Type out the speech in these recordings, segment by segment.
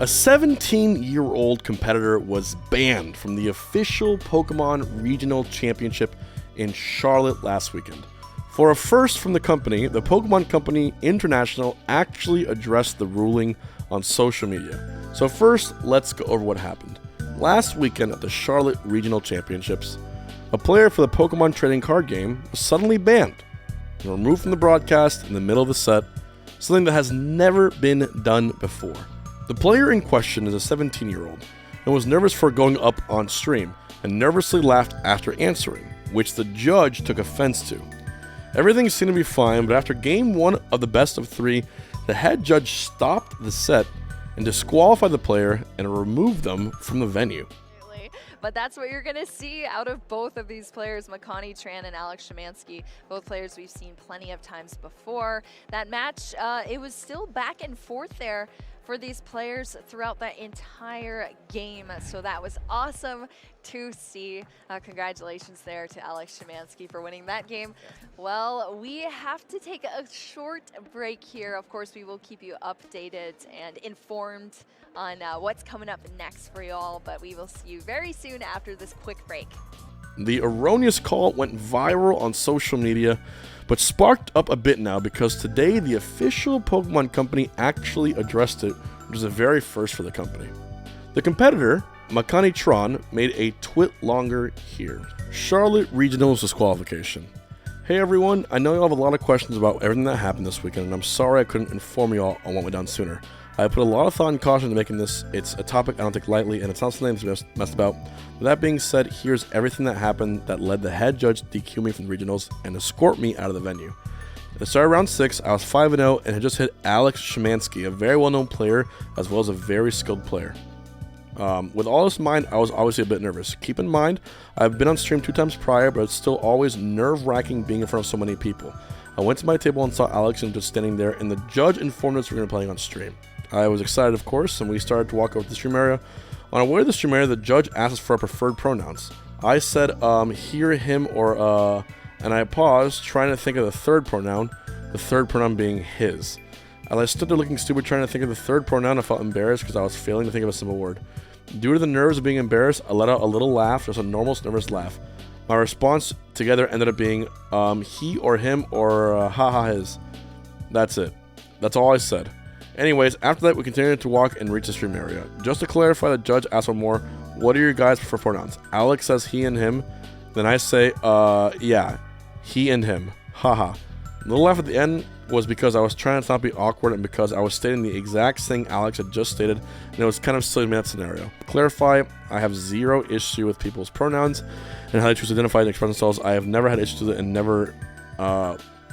A 17-year-old competitor was banned from the official Pokemon Regional Championship in Charlotte last weekend. For a first from the company, the Pokemon Company International actually addressed the ruling on social media. So first, let's go over what happened. Last weekend at the Charlotte Regional Championships, a player for the Pokemon trading card game was suddenly banned and removed from the broadcast in the middle of the set, something that has never been done before. The player in question is a 17-year-old and was nervous for going up on stream and nervously laughed after answering, which the judge took offense to. Everything seemed to be fine, but after game 1 of the best of 3, the head judge stopped the set and disqualified the player and removed them from the venue. But that's what you're going to see out of both of these players, Makani Tran and Alex Szymanski, both players we've seen plenty of times before. That match, it was still back and forth there for these players throughout that entire game. So that was awesome to see. Congratulations there to Alex Szymanski for winning that game. Well, we have to take a short break here. Of course, we will keep you updated and informed on what's coming up next for y'all, but we will see you very soon after this quick break. The erroneous call went viral on social media, but sparked up a bit now because today the official Pokemon Company actually addressed it, which is a very first for the company. The competitor, Makani Tran, made a twit longer here. Charlotte Regionals disqualification. Hey everyone, I know you all have a lot of questions about everything that happened this weekend, and I'm sorry I couldn't inform you all on what went down sooner. I put a lot of thought and caution into making this. It's a topic I don't take lightly, and it's not something I'm messed about. With that being said, here's everything that happened that led the head judge to DQ me from the regionals and escort me out of the venue. It started round 6, I was 5-0, and had just hit Alex Szymanski, a very well-known player, as well as a very skilled player. With all this in mind, I was obviously a bit nervous. Keep in mind, I've been on stream 2 times prior, but it's still always nerve-wracking being in front of so many people. I went to my table and saw Alex and just standing there, and the judge informed us we were going to be playing on stream. I was excited, of course, and we started to walk over to the stream area. On our way to the stream area, the judge asked us for our preferred pronouns. I said, he or him, or, and I paused, trying to think of the third pronoun being his. As I stood there looking stupid trying to think of the third pronoun, I felt embarrassed because I was failing to think of a simple word. Due to the nerves of being embarrassed, I let out a little laugh, just a normal nervous laugh. My response together ended up being, he or him, or haha his. That's it. That's all I said. Anyways, after that, we continued to walk and reach the stream area. Just to clarify, the judge asked one more, what are your guys' preferred pronouns? Alex says he and him. Then I say, yeah, he and him. Haha. The little laugh at the end was because I was trying to not be awkward and because I was stating the exact thing Alex had just stated, and it was kind of silly in that scenario. To clarify, I have zero issue with people's pronouns and how they choose to identify and express themselves. I have never had issues with it and never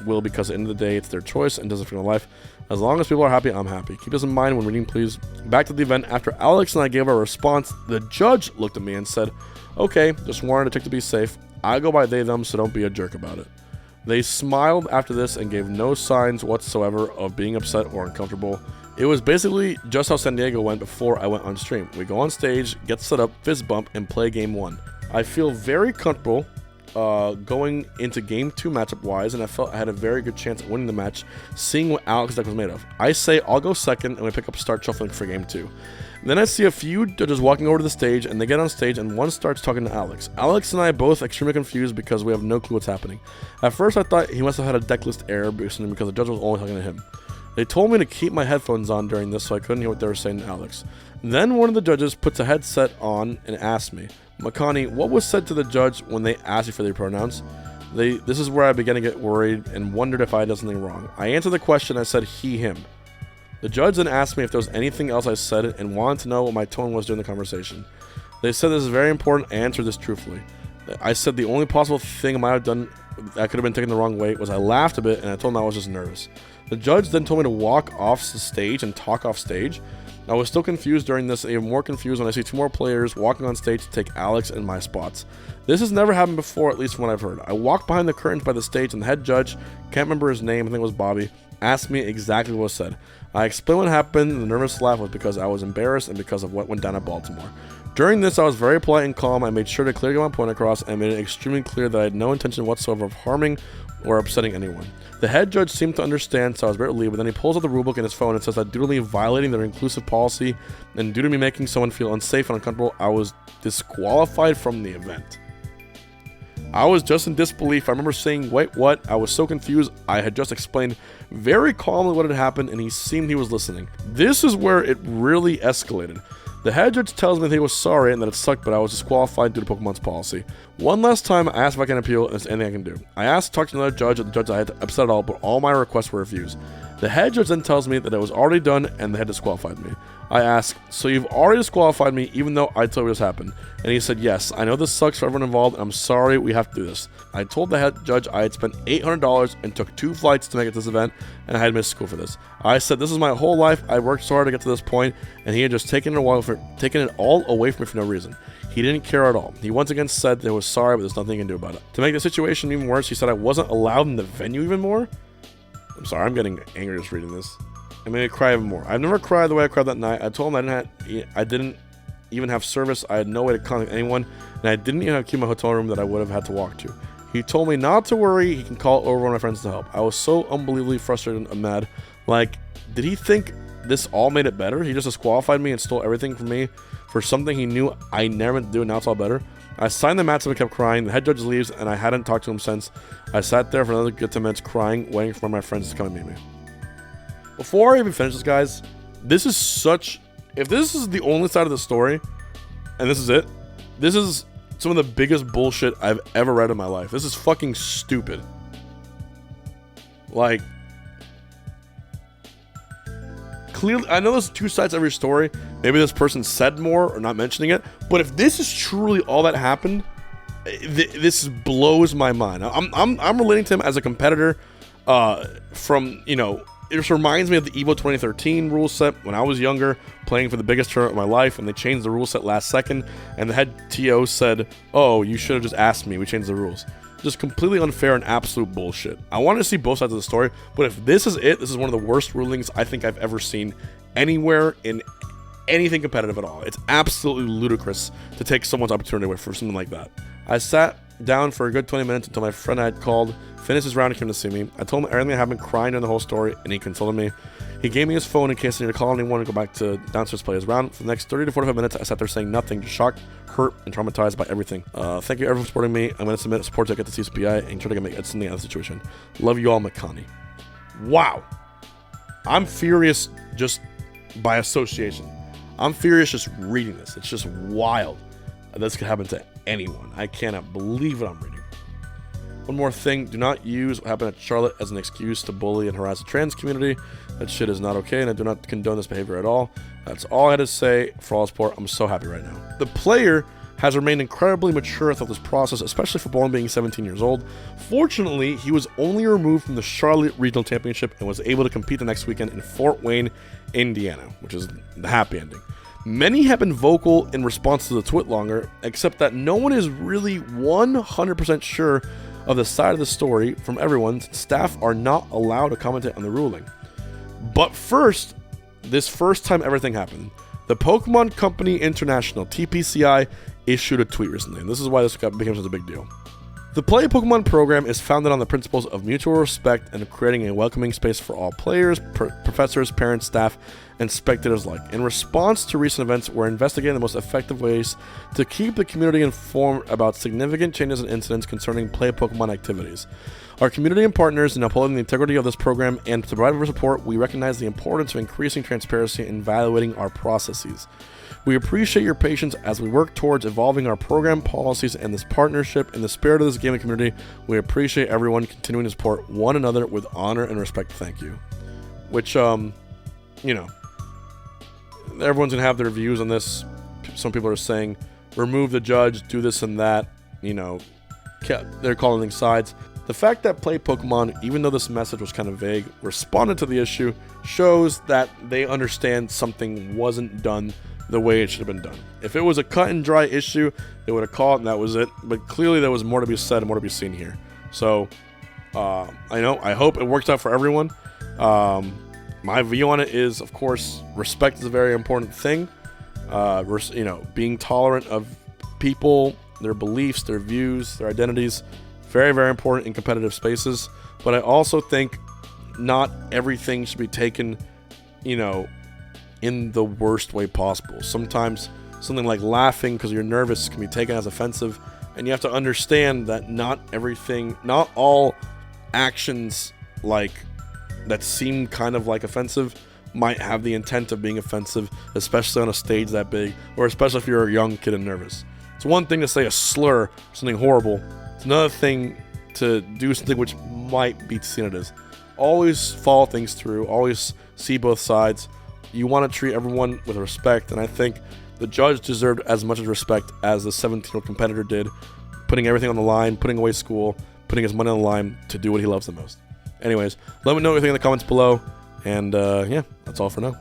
will, because at the end of the day, it's their choice and doesn't affect my life. As long as people are happy, I'm happy. Keep this in mind when reading, please. Back to the event. After Alex and I gave our response, the judge looked at me and said, okay, just wanted to check to be safe. I go by they, them, so don't be a jerk about it. They smiled after this and gave no signs whatsoever of being upset or uncomfortable. It was basically just how San Diego went before I went on stream. We go on stage, get set up, fist bump, and play game 1. I feel very comfortable going into game 2 matchup wise, and I felt I had a very good chance at winning the match, seeing what Alex's deck was made of. I say I'll go second, and we pick up start shuffling for game 2. Then I see a few judges walking over to the stage, and they get on stage, and one starts talking to Alex. Alex and I are both extremely confused because we have no clue what's happening. At first I thought he must have had a deck list error because the judge was only talking to him. They told me to keep my headphones on during this so I couldn't hear what they were saying to Alex. Then one of the judges puts a headset on and asked me, Makani, what was said to the judge when they asked you for their pronouns? This is where I began to get worried and wondered if I had done something wrong. I answered the question. I said he, him. The judge then asked me if there was anything else I said and wanted to know what my tone was during the conversation. They said this is very important. I answered this truthfully. I said the only possible thing I might have done that could have been taken the wrong way was I laughed a bit and I told them I was just nervous. The judge then told me to walk off the stage and talk off stage. I was still confused during this, even more confused when I see 2 more players walking on stage to take Alex and my spots. This has never happened before, at least from what I've heard. I walked behind the curtains by the stage and the head judge, can't remember his name, I think it was Bobby, asked me exactly what was said. I explained what happened, and the nervous laugh was because I was embarrassed and because of what went down at Baltimore. During this, I was very polite and calm. I made sure to clearly get my point across and made it extremely clear that I had no intention whatsoever of harming or upsetting anyone. The head judge seemed to understand, so I was very relieved, but then he pulls out the rulebook in his phone and says that due to me violating their inclusive policy and due to me making someone feel unsafe and uncomfortable, I was disqualified from the event. I was just in disbelief. I remember saying, wait, what? I was so confused. I had just explained very calmly what had happened, and he seemed he was listening. This is where it really escalated. The head judge tells me that he was sorry and that it sucked, but I was disqualified due to Pokemon's policy. One last time, I asked if I can appeal, and there's anything I can do. I asked to talk to another judge, and the judge I had upset at all, but all my requests were refused. The head judge then tells me that it was already done, and they had disqualified me. I asked, so you've already disqualified me, even though I told you this happened? And he said, yes, I know this sucks for everyone involved, and I'm sorry we have to do this. I told the head judge I had spent $800 and took 2 flights to make it to this event, and I had missed school for this. I said, this is my whole life, I worked so hard to get to this point, and he had just taken it all away from me for no reason. He didn't care at all. He once again said that he was sorry, but there's nothing he can do about it. To make the situation even worse, he said I wasn't allowed in the venue even more. I'm sorry, I'm getting angry just reading this. I made me cry even more. I've never cried the way I cried that night. I told him I didn't even have service. I had no way to contact anyone, and I didn't even have to keep my hotel room that I would have had to walk to. He told me not to worry. He can call over one of my friends to help. I was so unbelievably frustrated and mad. Like, did he think this all made it better? He just disqualified me and stole everything from me for something he knew I never meant to do, and now it's all better. I signed the match and kept crying. The head judge leaves, and I hadn't talked to him since. I sat there for another good 10 minutes crying, waiting for my friends to come and meet me. Before I even finish this, guys, this is such... If this is the only side of the story, and this is it, this is some of the biggest bullshit I've ever read in my life. This is fucking stupid. Like... Clearly, I know there's 2 sides to every story. Maybe this person said more or not mentioning it. But if this is truly all that happened, this blows my mind. I'm relating to him as a competitor from, you know, it just reminds me of the EVO 2013 rule set when I was younger, playing for the biggest tournament of my life, and they changed the rule set last second, and the head TO said, oh, you should have just asked me, we changed the rules. Just completely unfair and absolute bullshit. I want to see both sides of the story, but if this is it, this is one of the worst rulings I think I've ever seen anywhere in anything competitive at all. It's absolutely ludicrous to take someone's opportunity away for something like that. I sat down for a good 20 minutes until my friend I had called finished his round and came to see me. I told him everything that happened, crying during the whole story, and he consoled me. He gave me his phone in case I needed to call anyone and go back to downstairs to play his round. For the next 30 to 45 minutes, I sat there saying nothing, just shocked, hurt, and traumatized by everything. Thank you everyone for supporting me. I'm going to submit a support ticket to CSPI and try to get something out of the situation. Love you all, Makani. Wow. I'm furious just by association. I'm furious just reading this. It's just wild. This could happen to anyone. I cannot believe what I'm reading. One more thing, do not use what happened at Charlotte as an excuse to bully and harass the trans community. That shit is not okay, and I do not condone this behavior at all. That's all I had to say for all support. I'm so happy right now. The player has remained incredibly mature throughout this process, especially for Bowling being 17 years old. Fortunately, he was only removed from the Charlotte Regional Championship and was able to compete the next weekend in Fort Wayne, Indiana, which is the happy ending. Many have been vocal in response to the tweet longer, except that no one is really 100% sure of the side of the story from everyone. Staff are not allowed to commentate on the ruling. But first, this first time everything happened, the Pokemon Company International, TPCI, issued a tweet recently, and this is why this became such a big deal. The Play Pokemon program is founded on the principles of mutual respect and creating a welcoming space for all players, professors, parents, staff, and spectators alike. In response to recent events, we're investigating the most effective ways to keep the community informed about significant changes and incidents concerning Play Pokemon activities. Our community and partners in upholding the integrity of this program and to provide our support, we recognize the importance of increasing transparency and evaluating our processes. We appreciate your patience as we work towards evolving our program policies and this partnership. In the spirit of this gaming community, we appreciate everyone continuing to support one another with honor and respect. Thank you. Which, you know, everyone's going to have their views on this. Some people are saying, remove the judge, do this and that. You know, they're calling sides. The fact that Play Pokemon, even though this message was kind of vague, responded to the issue shows that they understand something wasn't done the way it should have been done. If it was a cut and dry issue, they would have called it and that was it. But clearly there was more to be said and more to be seen here. So, I hope it works out for everyone. My view on it is, of course, respect is a very important thing. Being tolerant of people, their beliefs, their views, their identities, Very, very important in competitive spaces. But I also think not everything should be taken, in the worst way possible. Sometimes something like laughing because you're nervous can be taken as offensive, and you have to understand that not all actions that seem kind of like offensive might have the intent of being offensive, especially on a stage that big, or especially if you're a young kid and nervous. It's one thing to say a slur, something horrible. It's another thing to do something which might be seen as. Always follow things through. Always see both sides. You want to treat everyone with respect, and I think the judge deserved as much respect as the 17-year-old competitor did, putting everything on the line, putting away school, putting his money on the line to do what he loves the most. Anyways, let me know what you think in the comments below, and yeah, that's all for now.